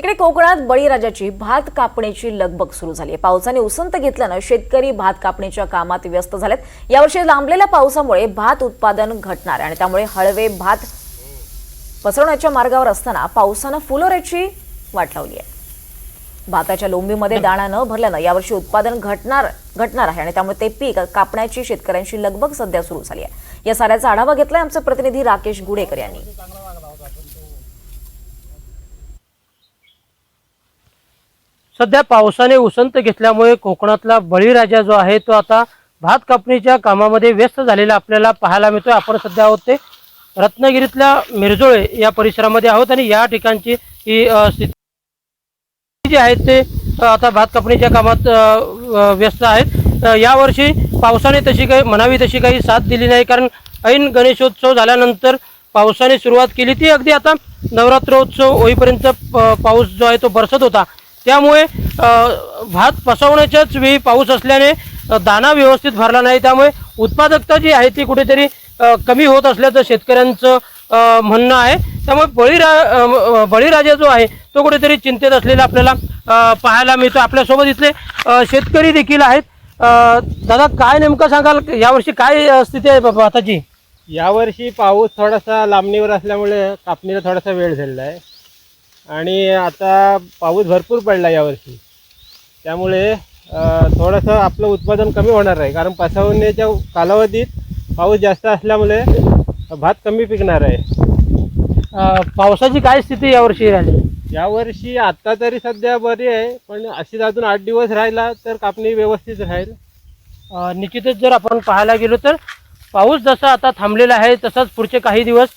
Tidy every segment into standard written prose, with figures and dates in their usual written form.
इकडे कोकणात बळीराजाची भात कापणीची लगबग सुरू झाली आहे। पावसाने उसंत घेतल्याने शेतकरी भात कापणीच्या कामात व्यस्त झालेत। यावर्षी लांबलेल्या पावसामुळे भात उत्पादन घटणार आणि त्यामुळे हळवे भात पसरवण्याच्या मार्गावर असताना पावसाने फुलोऱ्याची वाट लावली आहे। भाताच्या लोंबीमध्ये दाणा न भरल्याने यावर्षी उत्पादन घटणार आहे आणि त्यामुळे ते पीक कापण्याची शेतकऱ्यांची लगबग सध्या सुरू झाली आहे। या साऱ्याचा आढावा घेतलाय आमचे प्रतिनिधी राकेश गुडेकर यांनी। सध्या पावसाने उसंत घेतल्यामुळे कोकणातला बळीराजा जो आहे तो आता भात कापणीच्या कामामध्ये व्यस्त झालेला आपल्याला पाहायला मिळतोय। आपण सध्या आहोत ते रत्नागिरीतल्या मिरजोळे या परिसरामध्ये आहोत आणि या ठिकाणची ही स्थिती जी आहे ते आता भात कापणीच्या कामात व्यस्त आहेत। यावर्षी पावसाने तशी काही म्हणावी तशी काही साथ दिली नाही, कारण ऐन गणेशोत्सव झाल्यानंतर पावसाने सुरुवात केली ती अगदी आता नवरात्रोत्सव होईपर्यंत पाऊस जो आहे तो बरसत होता। त्यामुळे भात पसवण्याच्याच वेळी पाऊस असल्याने दाणा व्यवस्थित भरला नाही, त्यामुळे उत्पादकता जी आहे ती कुठेतरी कमी होत असल्याचं शेतकऱ्यांचं म्हणणं आहे। त्यामुळे बळीराजा जो आहे तो कुठेतरी चिंतेत असलेला आपल्याला पाहायला मिळतो। आपल्यासोबत इथले शेतकरी देखील आहेत। दादा, काय नेमकं सांगाल, यावर्षी काय स्थिती आहे भाताची? यावर्षी पाऊस थोडासा लांबणीवर असल्यामुळे कापणीला थोडासा वेळ झालेला आहे आणि आता पाऊस भरपूर पडला यावर्षी, त्यामुळे थोडंसं आपलं उत्पादन कमी होणार आहे, कारण पसवण्याच्या कालावधीत पाऊस जास्त असल्यामुळे भात कमी पिकणार आहे। पावसाची काय स्थिती यावर्षी राहिली? यावर्षी आत्ता तरी सध्या बरी आहे, पण अशीच अजून 8 दिवस राहिला तर कापणी व्यवस्थित राहील। निश्चितच जर आपण पाहायला गेलो तर पाऊस जसा आता थांबलेला आहे तसाच पुढचे काही दिवस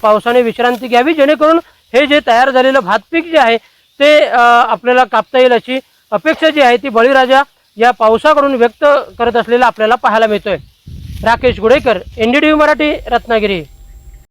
पावसाने विश्रांती घ्यावी, जेणेकरून हे जे तयार झालेलं भात पीक जे आहे ते आपल्याला कापता येईल अशी अपेक्षा जी आहे ती बळीराजा या पावसाकडून व्यक्त करत असलेला आपल्याला पाहायला मिळतोय। राकेश गुडेकर, NDTV मराठी, रत्नागिरी।